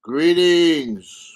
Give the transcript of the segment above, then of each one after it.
Greetings.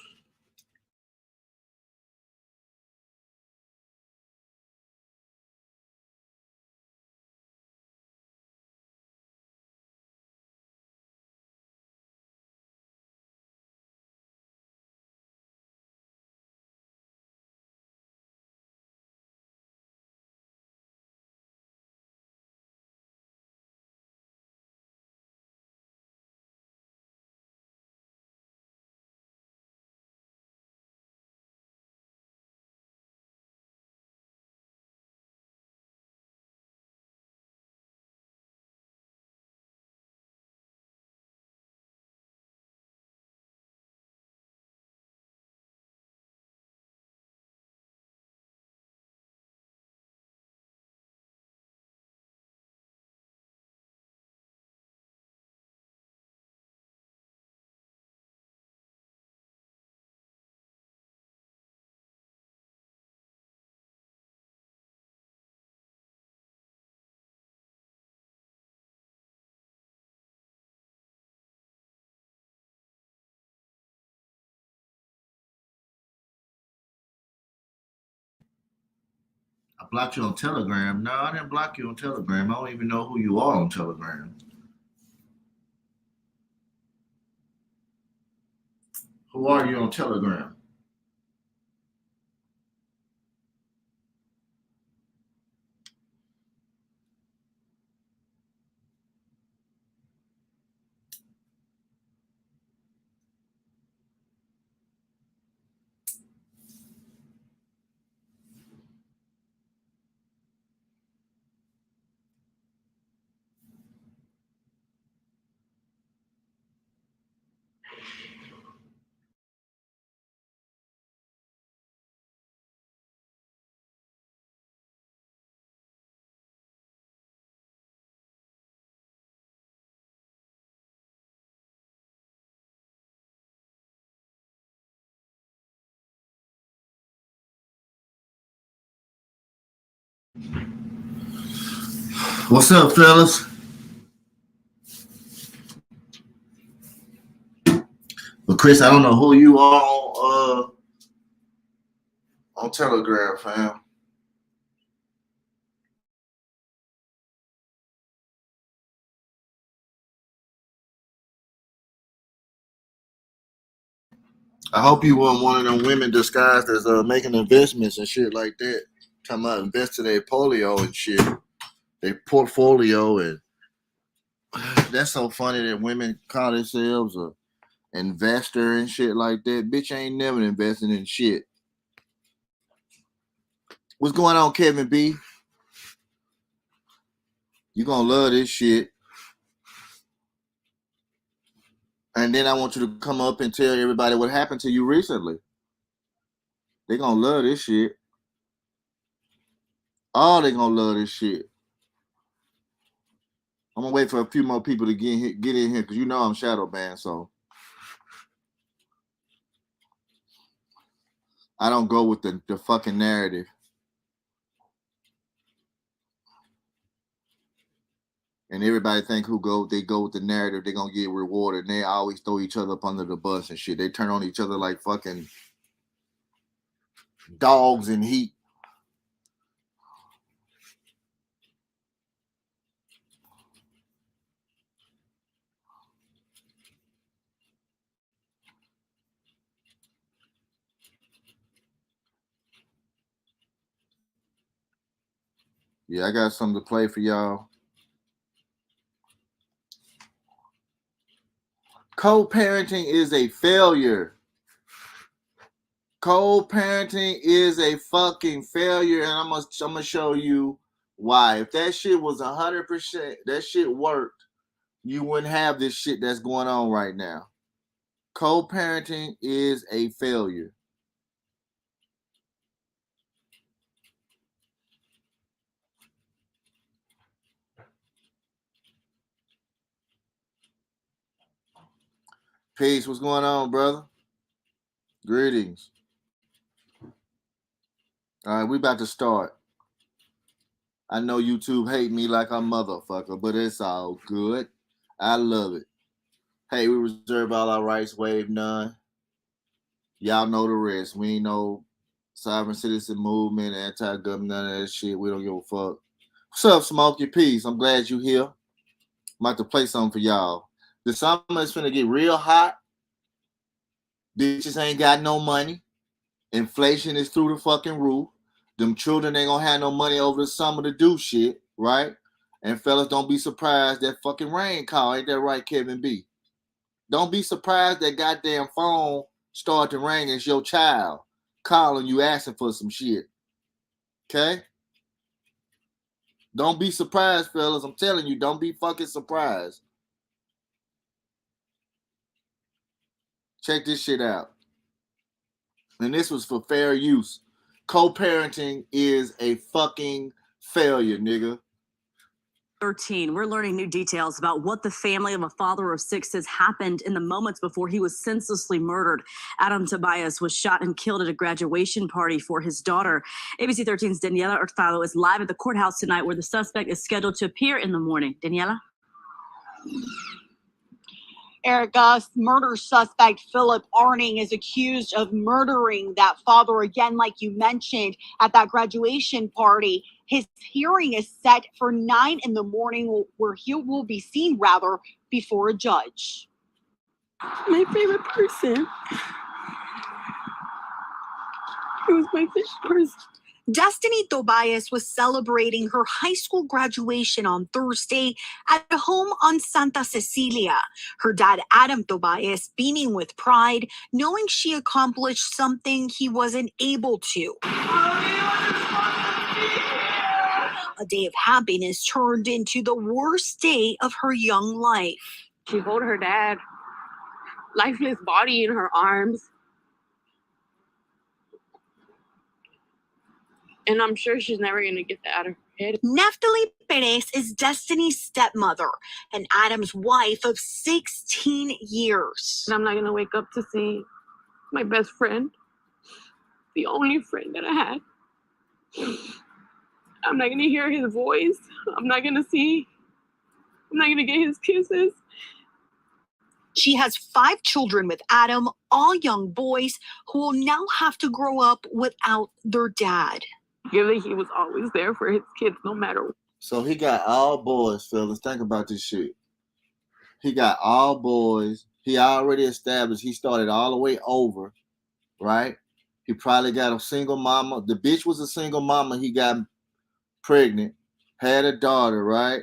I blocked you on Telegram. No, I didn't block you on Telegram. I don't even know who you are on Telegram. Who are you on Telegram? What's up, fellas? But Chris, I don't know who you are on Telegram, fam. I hope you weren't one of them women disguised as making investments and shit like that. Talking about investing their polio and shit, their portfolio, and that's so funny that women call themselves a investor and shit like that. Bitch ain't never investing in shit. What's going on, Kevin B? You gonna love this shit. And then I want you to come up and tell everybody what happened to you recently. They gonna love this shit. Oh, they gonna love this shit. I'm gonna wait for a few more people to get in here because you know I'm shadow banned, so I don't go with the fucking narrative. And everybody think they go with the narrative, they're gonna get rewarded. And they always throw each other up under the bus and shit. They turn on each other like fucking dogs in heat. Yeah, I got something to play for y'all. Co-parenting is a failure. Co-parenting is a fucking failure, and I'm gonna show you why. If that shit was 100%, that shit worked, you wouldn't have this shit that's going on right now. Co-parenting is a failure. Peace. What's going on, brother? Greetings. All right, we about to start. I know YouTube hate me like a motherfucker, but it's all good. I love it. Hey, we reserve all our rights, waive none. Y'all know the rest. We ain't no sovereign citizen movement, anti-government, none of that shit. We don't give a fuck. What's up, Smokey? Peace. I'm glad you here. I'm about to play something for y'all. The summer is finna get real hot. Bitches ain't got no money. Inflation is through the fucking roof. Them children ain't gonna have no money over the summer to do shit, right? And fellas, don't be surprised that fucking rain call. Ain't that right, Kevin B? Don't be surprised that goddamn phone start to ring. It's your child calling you asking for some shit. Okay? Don't be surprised, fellas. I'm telling you, don't be fucking surprised. Check this shit out. And this was for fair use. Co-parenting is a fucking failure, nigga. 13. We're learning new details about what the family of a father of 6 says happened in the moments before he was senselessly murdered. Adam Tobias was shot and killed at a graduation party for his daughter. ABC 13's Daniela Hurtado is live at the courthouse tonight where the suspect is scheduled to appear in the morning. Daniela? Erica, murder suspect Philip Arning is accused of murdering that father again, like you mentioned, at that graduation party. His hearing is set for 9 in the morning, where he will be seen, before a judge. My favorite person. He was my favorite person. Destiny Tobias was celebrating her high school graduation on Thursday at a home on Santa Cecilia. Her dad, Adam Tobias, beaming with pride, knowing she accomplished something he wasn't able to. A day of happiness turned into the worst day of her young life. She held her dad, lifeless body in her arms. And I'm sure she's never going to get that out of her head. Neftali Perez is Destiny's stepmother and Adam's wife of 16 years. And I'm not going to wake up to see my best friend, the only friend that I had. I'm not going to hear his voice. I'm not going to get his kisses. She has 5 children with Adam, all young boys who will now have to grow up without their dad. Given he was always there for his kids no matter what. So he got all boys, fellas. Think about this shit. He got all boys. He already established. He started all the way over, right? He probably got a single mama. The bitch was a single mama. He got pregnant, had a daughter, right?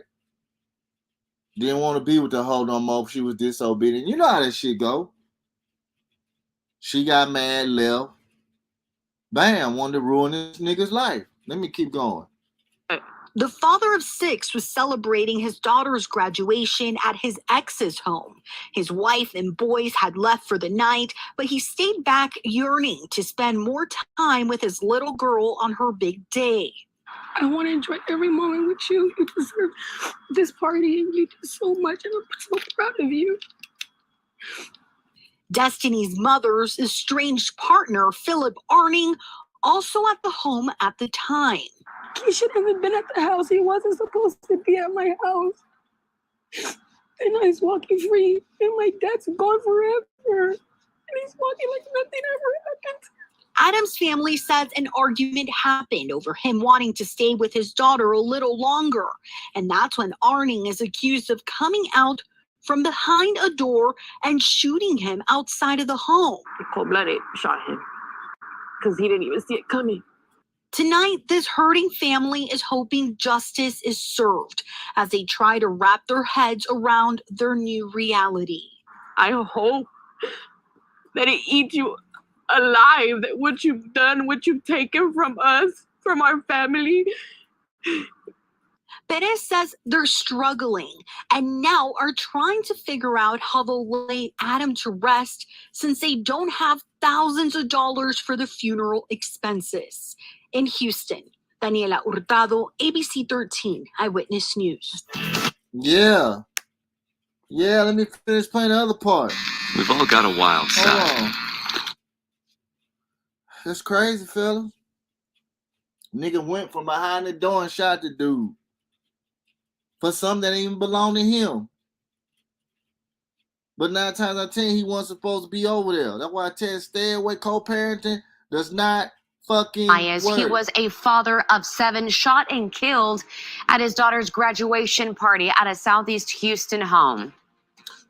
Didn't want to be with the hoe no more. She was disobedient. You know how that shit go. She got mad, left. Bam, wanted to ruin this nigga's life. Let me keep going. The father of 6 was celebrating his daughter's graduation at his ex's home. His wife and boys had left for the night, but he stayed back yearning to spend more time with his little girl on her big day. I want to enjoy every moment with you. You deserve this party, and you do so much, and I'm so proud of you. Destiny's mother's estranged partner, Philip Arning, also at the home at the time. He should have been at the house. He wasn't supposed to be at my house. And I was walking free, and my dad's gone forever. And he's walking like nothing ever happened. Adam's family says an argument happened over him wanting to stay with his daughter a little longer. And that's when Arning is accused of coming out from behind a door and shooting him outside of the home. The cold-blooded shot him because he didn't even see it coming. Tonight, this hurting family is hoping justice is served as they try to wrap their heads around their new reality. I hope that it eats you alive, that what you've done, what you've taken from us, from our family. Perez says they're struggling and now are trying to figure out how they'll lay Adam to rest since they don't have thousands of dollars for the funeral expenses. In Houston, Daniela Hurtado, ABC 13 Eyewitness News. Yeah, let me finish playing the other part. We've all got a wild side. Hold on. That's crazy, fellas. Nigga went from behind the door and shot the dude for something that didn't even belong to him. But 9 times out of 10, he wasn't supposed to be over there. That's why I tell you, stay away. Co-parenting does not fucking Bias. work. He was a father of 7, shot and killed at his daughter's graduation party at a Southeast Houston home.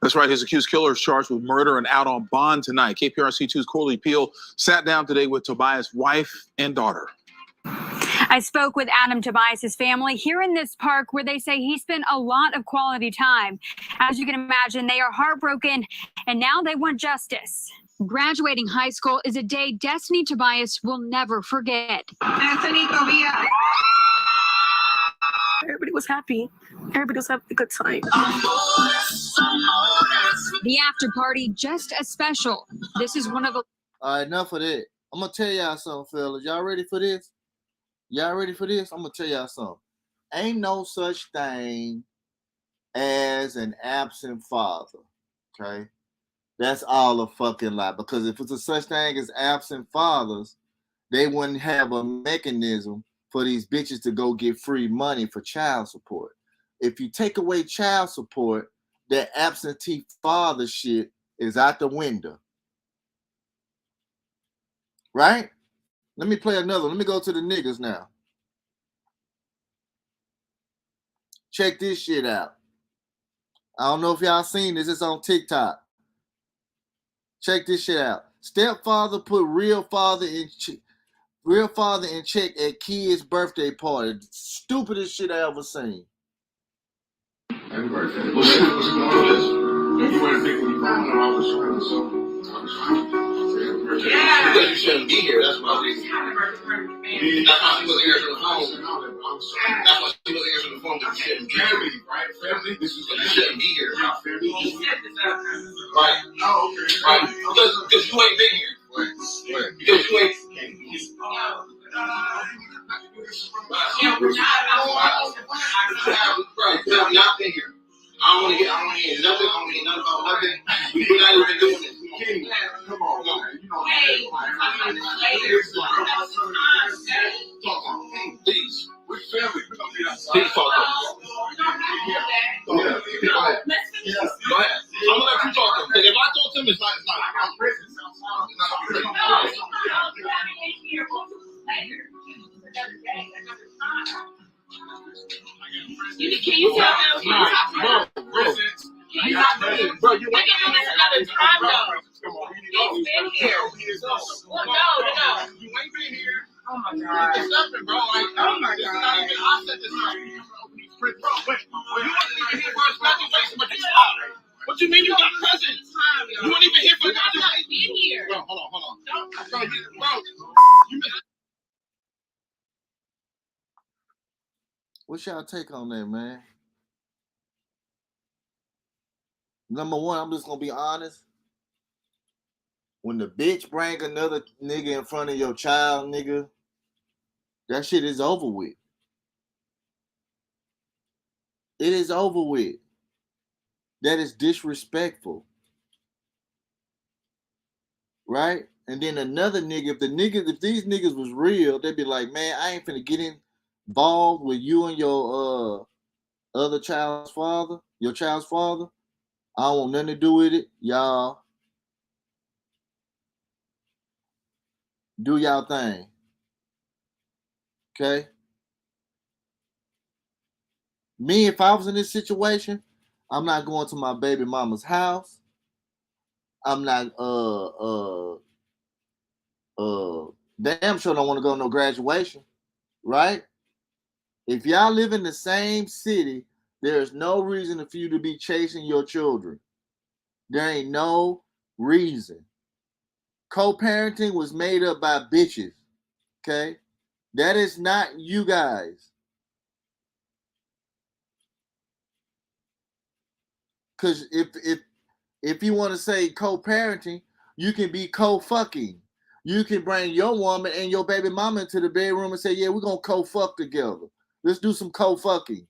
That's right. His accused killer is charged with murder and out on bond tonight. KPRC2's Corley Peel sat down today with Tobias' wife and daughter. I spoke with Adam Tobias' family here in this park where they say he spent a lot of quality time. As you can imagine, they are heartbroken and now they want justice. Graduating high school is a day Destiny Tobias will never forget. Everybody was happy. Everybody was having a good time. The after party just as special. This is one of the... All right, enough of that. I'm going to tell y'all something, fellas. Y'all ready for this? Y'all ready for this? I'm going to tell y'all something. Ain't no such thing as an absent father, okay? That's all a fucking lie. Because if it's a such thing as absent fathers, they wouldn't have a mechanism for these bitches to go get free money for child support. If you take away child support, that absentee father shit is out the window. Right? Let me play another. Let me go to the niggas now. Check this shit out. I don't know if y'all seen this. It's on TikTok. Check this shit out. Stepfather put real father in check at kid's birthday party. Stupidest shit I ever seen. Happy birthday. What's going on? You weren't big when you found out I was trying, so I was trying. Yeah. Because you shouldn't be here, that's why. That's why she wasn't answering the phone. That's why she wasn't answering the phone, because you shouldn't be here. Family, right? Family? This is you shouldn't be here. Family? Right. Oh, okay. Right. Because you ain't been here. Right. Because you ain't. Right. Not been here. I don't want to hear nothing. I don't want to hear nothing about nothing. We're not even doing this. Come on, man. You know please. We're family. We're going to be outside. Please talk to me. Go ahead. Go ahead. I'm going to let you talk to him. Because if I talk to him, it's not. I'm crazy. Can you tell them? Bro, you ain't another time though. He's been here. Well, no. You ain't been here. Oh my God. It's nothing, bro. Like, Oh my God. I said this up. Bro, wait. You weren't even here for his graduation, but you are. What you mean you got presents? You weren't even here for graduation. Been here. Bro, hold on. Bro, you missed. What's y'all take on that, man? Number one, I'm just gonna be honest. When the bitch bring another nigga in front of your child, nigga, that shit is over with. It is over with. That is disrespectful. Right? And then another nigga, if these niggas was real, they'd be like, man, I ain't finna get involved with you and your other child's father, your child's father. I don't want nothing to do with it. Y'all do y'all thing. Okay? Me, if I was in this situation, I'm not going to my baby mama's house. I'm not damn sure don't want to go to no graduation, right? If y'all live in the same city, there's no reason for you to be chasing your children. There ain't no reason. Co-parenting was made up by bitches, okay? That is not you guys. Because if you want to say co-parenting, you can be co-fucking. You can bring your woman and your baby mama into the bedroom and say, yeah, we're going to co-fuck together. Let's do some co-fucking.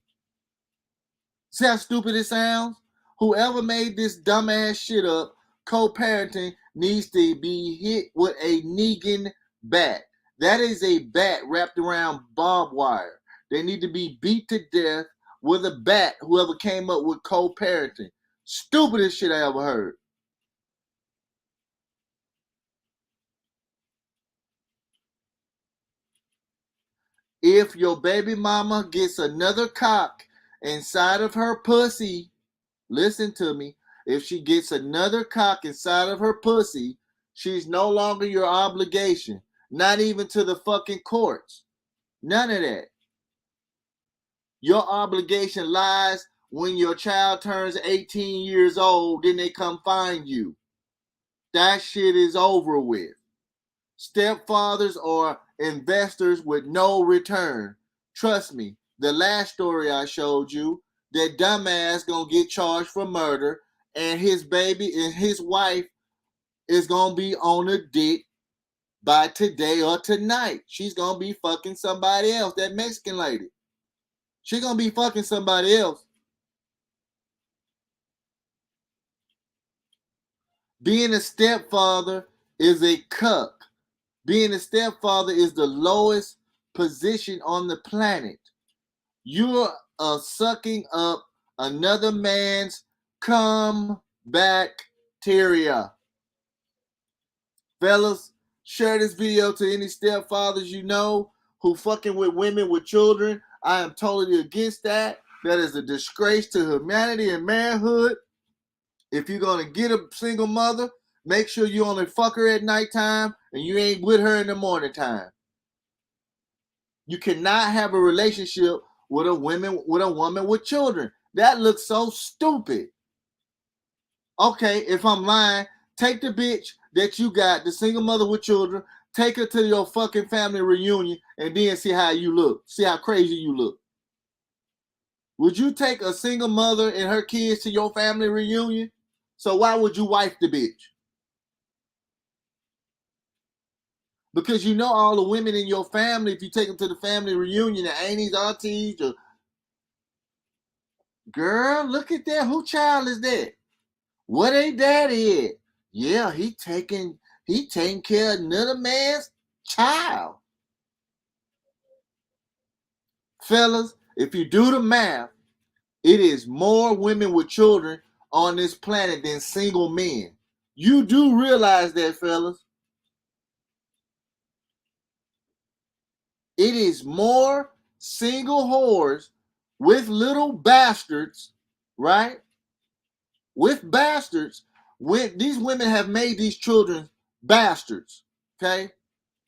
See how stupid it sounds? Whoever made this dumbass shit up, co-parenting needs to be hit with a Negan bat. That is a bat wrapped around barbed wire. They need to be beat to death with a bat, whoever came up with co-parenting. Stupidest shit I ever heard. If your baby mama gets another cock inside of her pussy, listen to me. If she gets another cock inside of her pussy, she's no longer your obligation. Not even to the fucking courts. None of that. Your obligation lies when your child turns 18 years old, then they come find you. That shit is over with. Stepfathers are investors with no return. Trust me, the last story I showed you, that dumbass gonna get charged for murder, and his baby and his wife is gonna be on a dick by today or tonight. She's gonna be fucking somebody else, that Mexican lady. She's gonna be fucking somebody else. Being a stepfather is a cuck. Being a stepfather is the lowest position on the planet. You're sucking up another man's cum bacteria. Fellas, share this video to any stepfathers you know who fucking with women with children. I am totally against that. That is a disgrace to humanity and manhood. If you're going to get a single mother, make sure you only fuck her at nighttime and you ain't with her in the morning time. You cannot have a relationship with a woman with children. That looks so stupid. Okay, if I'm lying, take the bitch that you got, the single mother with children, take her to your fucking family reunion and then see how you look. See how crazy you look. Would you take a single mother and her kids to your family reunion? So why would you wife the bitch? Because you know all the women in your family, if you take them to the family reunion, the aunties, aunties, or girl, look at that. Who child is that? What ain't daddy at? Yeah, he taking care of another man's child. Fellas, if you do the math, it is more women with children on this planet than single men. You do realize that, fellas. It is more single whores with little bastards, right? With bastards. When these women have made these children bastards, okay?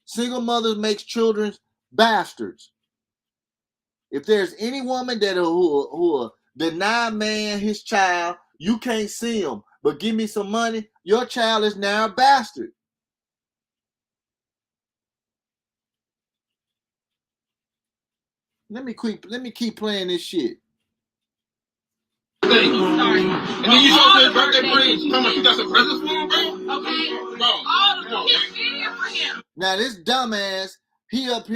Single mothers makes children bastards. If there's any woman that who deny man his child, you can't see him, but give me some money, your child is now a bastard. Let me keep playing this shit. And then you show his birthday party. Come on, you got some presents for him, bro? Okay. Bro, come on. Now this dumbass, he up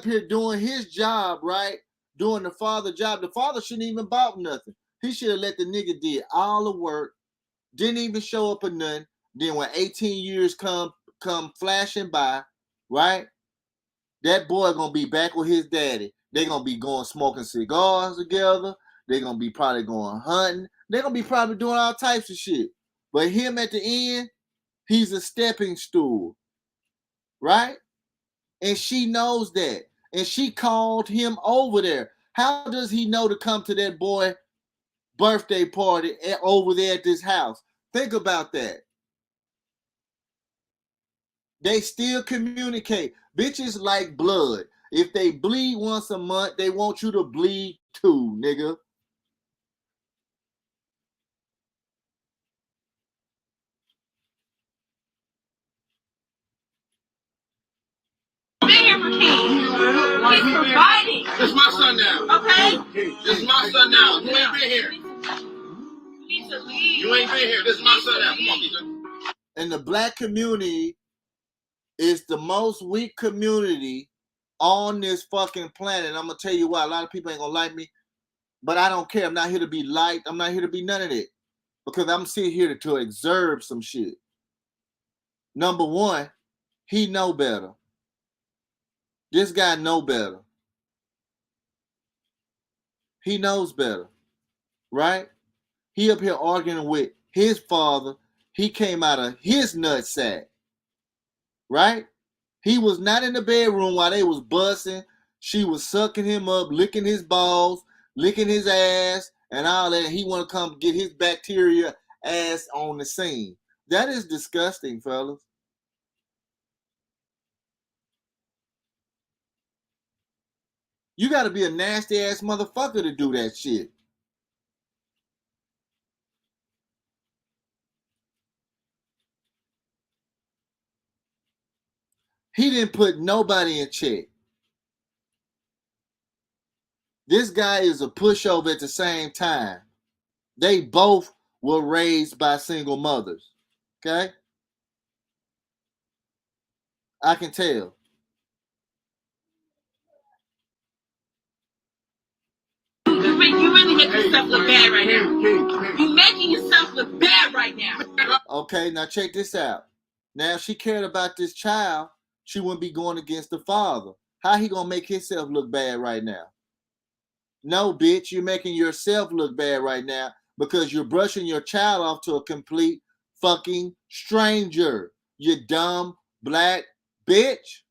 here doing his job, right? Doing the father job. The father shouldn't even bought nothing. He should have let the nigga did all the work. Didn't even show up or nothing. Then when 18 years come flashing by, right? That boy gonna be back with his daddy. They gonna be going smoking cigars together. They gonna be probably going hunting. They gonna be probably doing all types of shit. But him at the end, he's a stepping stool, right? And she knows that. And she called him over there. How does he know to come to that boy birthday party over there at this house? Think about that. They still communicate. Bitches like blood. If they bleed once a month, they want you to bleed too, nigga. He's providing. This is my son now. Okay? This is my son now. You ain't been here. You need to leave. You ain't been here. This is my son now. Come on, Keisha. And the black community is the most weak community on this fucking planet. I'm gonna tell you why. A lot of people ain't gonna like me, but I don't care. I'm not here to be liked. I'm not here to be none of that, because I'm sitting here to observe some shit. Number one, he know better. This guy know better. He knows better, right? He up here arguing with his father. He came out of his nutsack, right? He was not in the bedroom while they was busting. She was sucking him up, licking his balls, licking his ass, and all that. He want to come get his bacteria ass on the scene. That is disgusting, fellas. You got to be a nasty ass motherfucker to do that shit. He didn't put nobody in check. This guy is a pushover at the same time. They both were raised by single mothers. Okay? I can tell. You really making yourself look bad right now. You're making yourself look bad right now. Okay, now check this out. Now, if she cared about this child, she wouldn't be going against the father. How he gonna make himself look bad right now? No, bitch, you're making yourself look bad right now because you're brushing your child off to a complete fucking stranger. You dumb black bitch.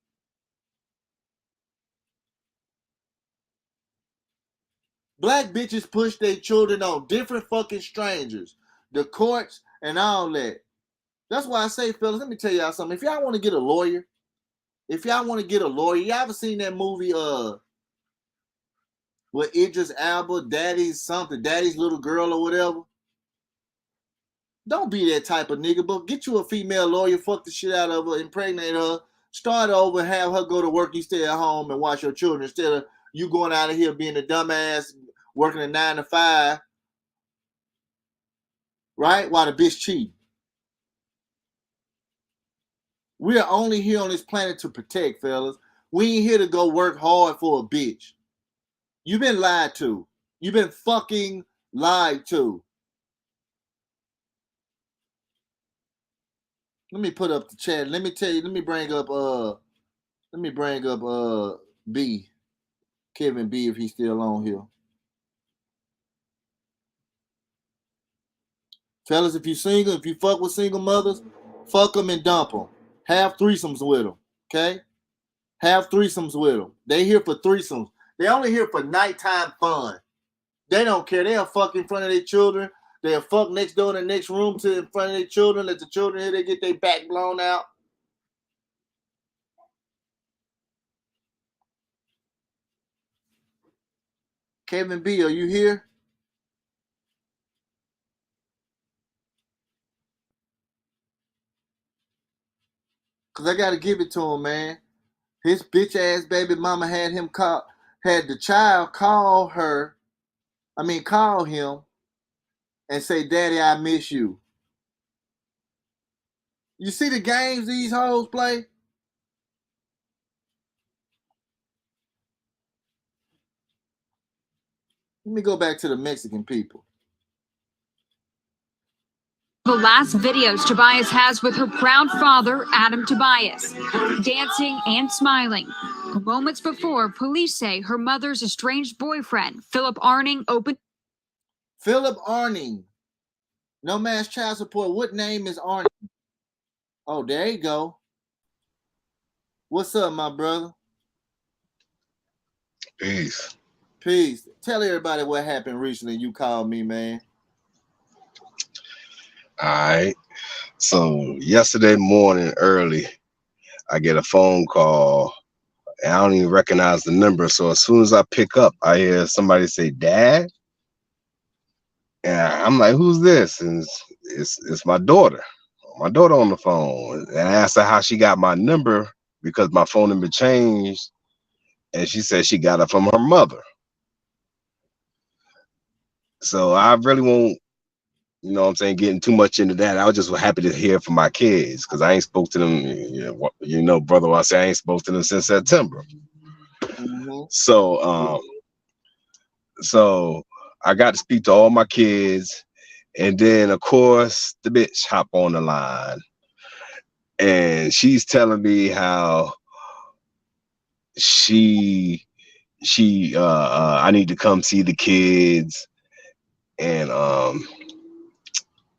Black bitches push their children on different fucking strangers, the courts, and all that. That's why I say, fellas, let me tell y'all something. If y'all want to get a lawyer, y'all ever seen that movie with Idris Elba, Daddy's Little Girl or whatever? Don't be that type of nigga, but get you a female lawyer, fuck the shit out of her, impregnate her, start over, have her go to work, you stay at home and watch your children instead of you going out of here being a dumbass, working a 9 to 5, right? While the bitch cheating. We are only here on this planet to protect, fellas. We ain't here to go work hard for a bitch. You've been lied to. You've been fucking lied to. Let me put up the chat. Let me bring up B. Kevin B, if he's still on here. Fellas, if you single, if you fuck with single mothers, fuck them and dump them. Have threesomes with them, okay? Have threesomes with them. They here for threesomes. They only here for nighttime fun. They don't care. They'll fuck in front of their children. They'll fuck next door in the next room to in front of their children. Let the children hear they get their back blown out. Kevin B, are you here? Because I got to give it to him, man. His bitch ass baby mama had the child call him and say, Daddy, I miss you. You see the games these hoes play? Let me go back to the Mexican people. The last videos Tobias has with her proud father, Adam Tobias, dancing and smiling. Moments before, police say her mother's estranged boyfriend, Philip Arning, opened. Philip Arning. No Man's Child Support. What name is Arning? Oh, there you go. What's up, my brother? Peace. Peace. Tell everybody what happened recently. You called me, man. All right. So yesterday morning early, I get a phone call and I don't even recognize the number. So as soon as I pick up, I hear somebody say, Dad. And I'm like, who's this? And it's my daughter. My daughter on the phone. And I asked her how she got my number because my phone number changed. And she said she got it from her mother. So I really won't, you know what I'm saying, getting too much into that. I was just happy to hear from my kids because I ain't spoke to them, brother, I say I ain't spoke to them since September. Mm-hmm. So I got to speak to all my kids. And then, of course, the bitch hop on the line. And she's telling me how I need to come see the kids. And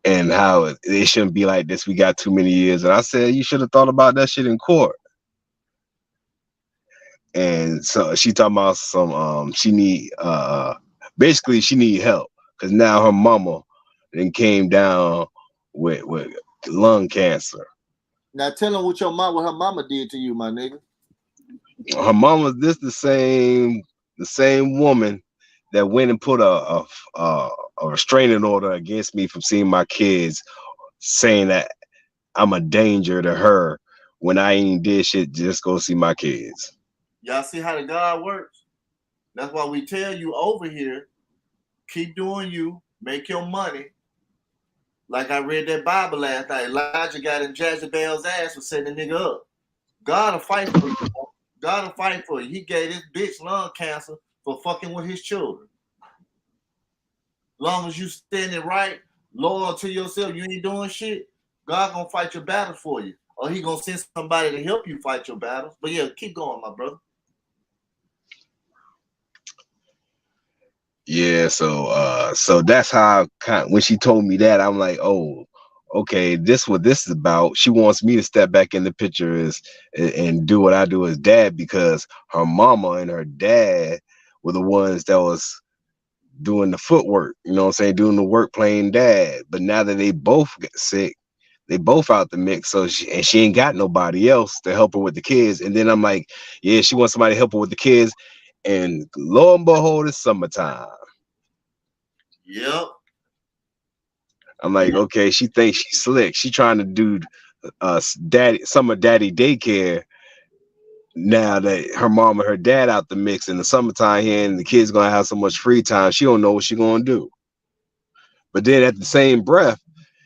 and how it shouldn't be like this. We got too many years. And I said, you should have thought about that shit in court. And so she talking about some she need basically she need help because now her mama then came down with lung cancer. Now tell him what her mama did to you, my nigga. Her mama, this the same woman that went and put a restraining order against me from seeing my kids, saying that I'm a danger to her when I ain't did shit, just go see my kids. Y'all see how the God works? That's why we tell you over here, keep doing you, make your money. Like I read that Bible last night, Elijah got in Jezebel's ass for setting the nigga up. God will fight for you. God will fight for you. He gave this bitch lung cancer for fucking with his children. Long as you standing right, loyal to yourself, you ain't doing shit, God gonna fight your battles for you. Or he gonna send somebody to help you fight your battles. But yeah, keep going, my brother. Yeah, so that's how when she told me that, I'm like, oh, okay, this what this is about. She wants me to step back in the picture and do what I do as dad, because her mama and her dad were the ones that was doing the footwork, you know what I'm saying, doing the work playing dad. But now that they both get sick, they both out the mix, so she ain't got nobody else to help her with the kids. And then I'm like, yeah, she wants somebody to help her with the kids. And lo and behold, it's summertime. Yep. I'm like, okay, she thinks she's slick. She trying to do summer daddy daycare now that her mom and her dad out the mix in the summertime here, and the kids gonna have so much free time. She don't know what she gonna do. But then at the same breath,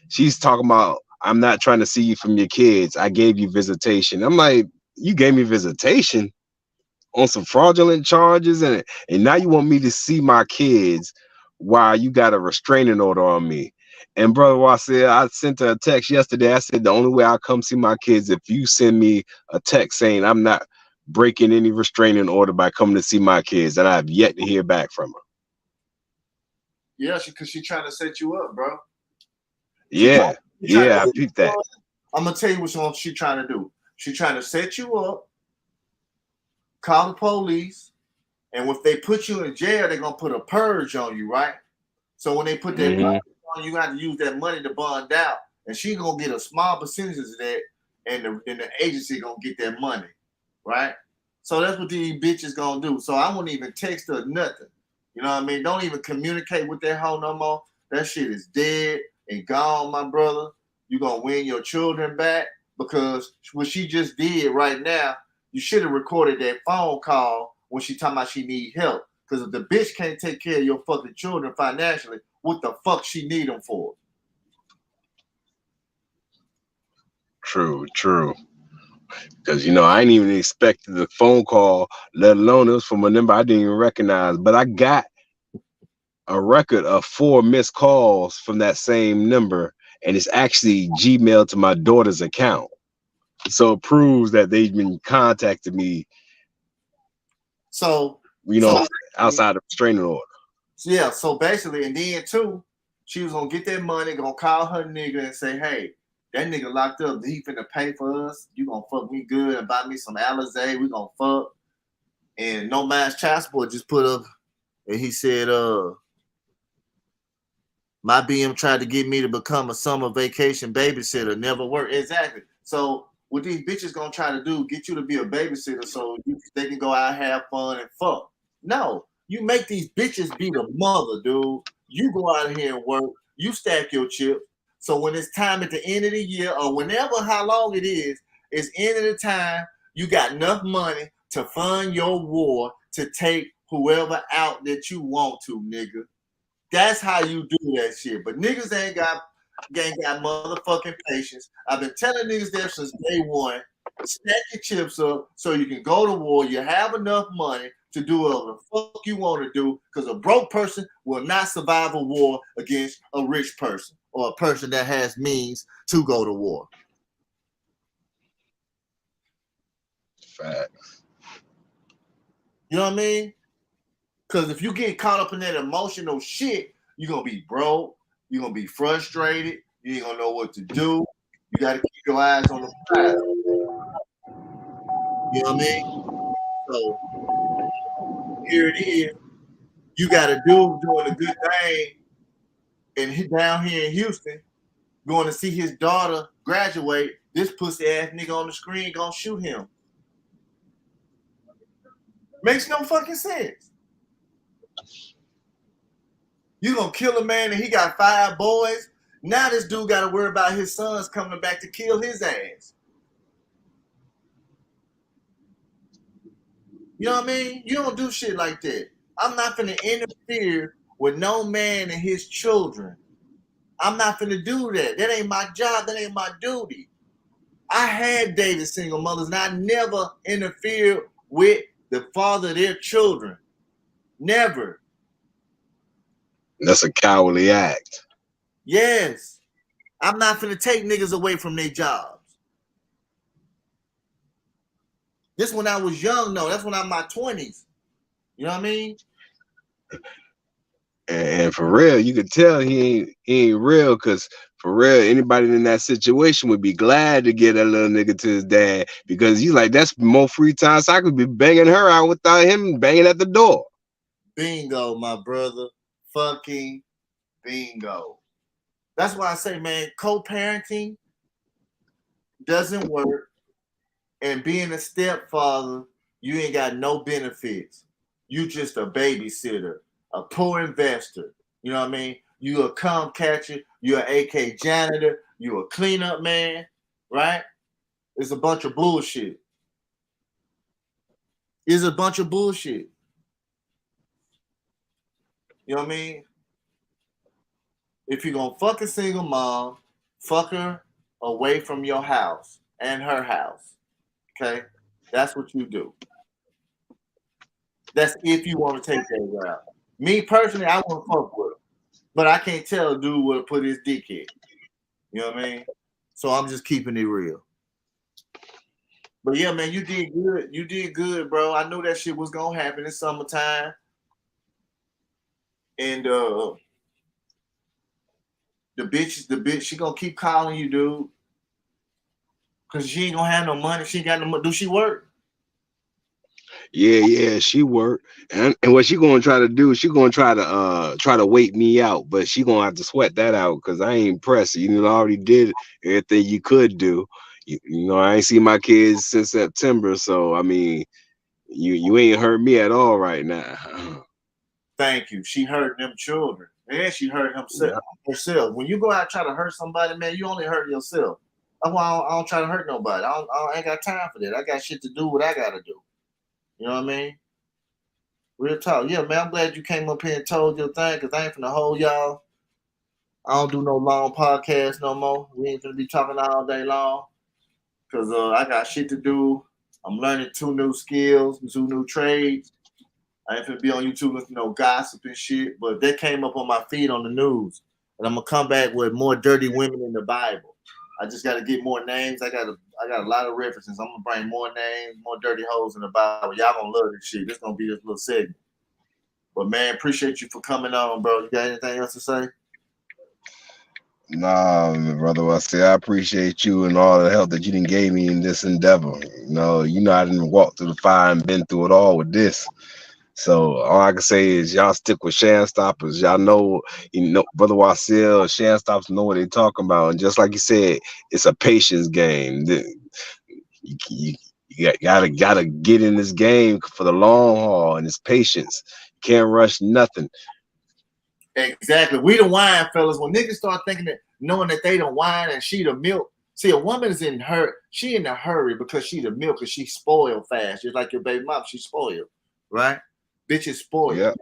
she's talking about, I'm not trying to see you from your kids. I gave you visitation. I'm like, you gave me visitation on some fraudulent charges, and now you want me to see my kids while you got a restraining order on me. And brother Wasil, I sent her a text yesterday. I said the only way I'll come see my kids if you send me a text saying I'm not breaking any restraining order by coming to see my kids, and I have yet to hear back from her. Yeah, because she's trying to set you up, bro. Yeah, I peeped that. I'm gonna tell you what she's trying to do. She's trying to set you up, call the police, and if they put you in jail, they're gonna put a purge on you, right? So when they put that purge on you, have to use that money to bond out, and she's gonna get a small percentage of that, and the agency gonna get that money, right? So that's what these bitches gonna do. So I won't even text her nothing. You know what I mean? Don't even communicate with that hoe no more. That shit is dead and gone, my brother. You're gonna win your children back, because what she just did right now, you should have recorded that phone call when she talking about she need help. Because if the bitch can't take care of your fucking children financially, what the fuck she need them for? True. Because, you know, I ain't even expected the phone call, let alone it was from a number I didn't even recognize. But I got a record of 4 missed calls from that same number, and it's actually Gmail to my daughter's account. So it proves that they've been contacting me. So, outside of restraining order. Yeah, so basically, and then too, she was gonna get that money, gonna call her nigga and say, hey, that nigga locked up, he finna pay for us. You gonna fuck me good and buy me some Alizé, we gonna fuck. And No Man's Child Support just put up, and he said, my BM tried to get me to become a summer vacation babysitter, never worked. Exactly. So what these bitches gonna try to do, get you to be a babysitter so they can go out, have fun, and fuck. No, you make these bitches be the mother, dude. You go out here and work, you stack your chips. So when it's time at the end of the year, or whenever, how long it is, it's end of the time, you got enough money to fund your war to take whoever out that you want to, nigga. That's how you do that shit. But niggas ain't got motherfucking patience. I've been telling niggas that since day one. Stack your chips up so you can go to war. You have enough money to do whatever the fuck you want to do, because a broke person will not survive a war against a rich person or a person that has means to go to war. Facts. You know what I mean? Because if you get caught up in that emotional shit, you're going to be broke. You're going to be frustrated. You ain't gonna know what to do. You gotta keep your eyes on the prize. You know what I mean? So here it is. You got a dude doing a good thing, and he down here in Houston, going to see his daughter graduate. This pussy ass nigga on the screen gonna shoot him. Makes no fucking sense. You gonna kill a man and he got 5 boys. Now this dude got to worry about his sons coming back to kill his ass. You know what I mean? You don't do shit like that. I'm not finna interfere with no man and his children. I'm not finna do that. That ain't my job. That ain't my duty. I had dated single mothers and I never interfered with the father of their children. Never. That's a cowardly act. Yes. I'm not finna take niggas away from their jobs. This when I was young, though. That's when I'm in my 20s. You know what I mean? And for real, you could tell he ain't real, because for real, anybody in that situation would be glad to get that little nigga to his dad, because he's like, that's more free time, so I could be banging her out without him banging at the door. Bingo, my brother. Fucking bingo. That's why I say, man, co-parenting doesn't work. And being a stepfather, you ain't got no benefits. You just a babysitter, a poor investor. You know what I mean? You a cum catcher, you a AK janitor, you a cleanup man, right? It's a bunch of bullshit. It's a bunch of bullshit. You know what I mean? If you're gonna fuck a single mom, fuck her away from your house and her house. Okay? That's what you do. That's if you want to take that route. Me personally, I wouldn't fuck with her. But I can't tell a dude where to put his dick in. You know what I mean? So I'm just keeping it real. But yeah, man, you did good. You did good, bro. I knew that shit was gonna happen in summertime. And the bitch, she gonna keep calling you, dude. Cause she ain't gonna have no money. She ain't got no money. Do she work? Yeah, she worked. And what she gonna try to do, she gonna try to wait me out, but she gonna have to sweat that out, because I ain't pressed. You already did everything you could do. You know, I ain't seen my kids since September, so I mean, you ain't hurt me at all right now. Thank you. She hurt them children. And she hurt herself. When you go out and try to hurt somebody, man, you only hurt yourself. That's why I don't try to hurt nobody. I ain't got time for that. I got shit to do what I gotta do. You know what I mean? Real talk. Yeah, man, I'm glad you came up here and told your thing, because I ain't finna hold y'all. I don't do no long podcasts no more. We ain't finna be talking all day long, because I got shit to do. I'm learning 2 new skills, 2 new trades. I ain't finna be on YouTube listening to no gossip and shit, but that came up on my feed on the news. And I'm gonna come back with more dirty women in the Bible. I just gotta get more names. I got a lot of references. I'm gonna bring more names, more dirty hoes in the Bible. Y'all gonna love this shit. This gonna be this little segment. But man, appreciate you for coming on, bro. You got anything else to say? Nah, brother, I appreciate you and all the help that you done gave me in this endeavor. You know I didn't walk through the fire and been through it all with this. So all I can say is y'all stick with Shan Stoppers. Y'all know, Brother Wasil, Shan Stoppers know what they're talking about. And just like you said, it's a patience game. You gotta get in this game for the long haul, and it's patience. You can't rush nothing. Exactly. We the wine fellas. When niggas start thinking that, knowing that they the wine and she the milk. See, a woman is she in a hurry because she the milk, because she spoiled fast. Just like your baby mom, she spoiled, right? Bitches spoiled. Yep.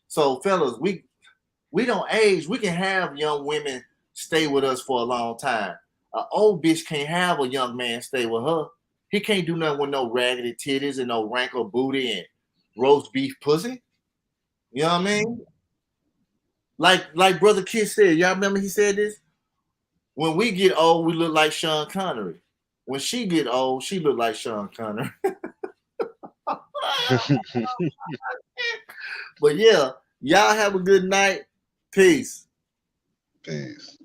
So fellas, we don't age. We can have young women stay with us for a long time. An old bitch can't have a young man stay with her. He can't do nothing with no raggedy titties and no rankle booty and roast beef pussy. You know what I mean? Like Brother Kid said, y'all remember he said this? When we get old, we look like Sean Connery. When she get old, she look like Sean Connery. But yeah, y'all have a good night. Peace. Peace.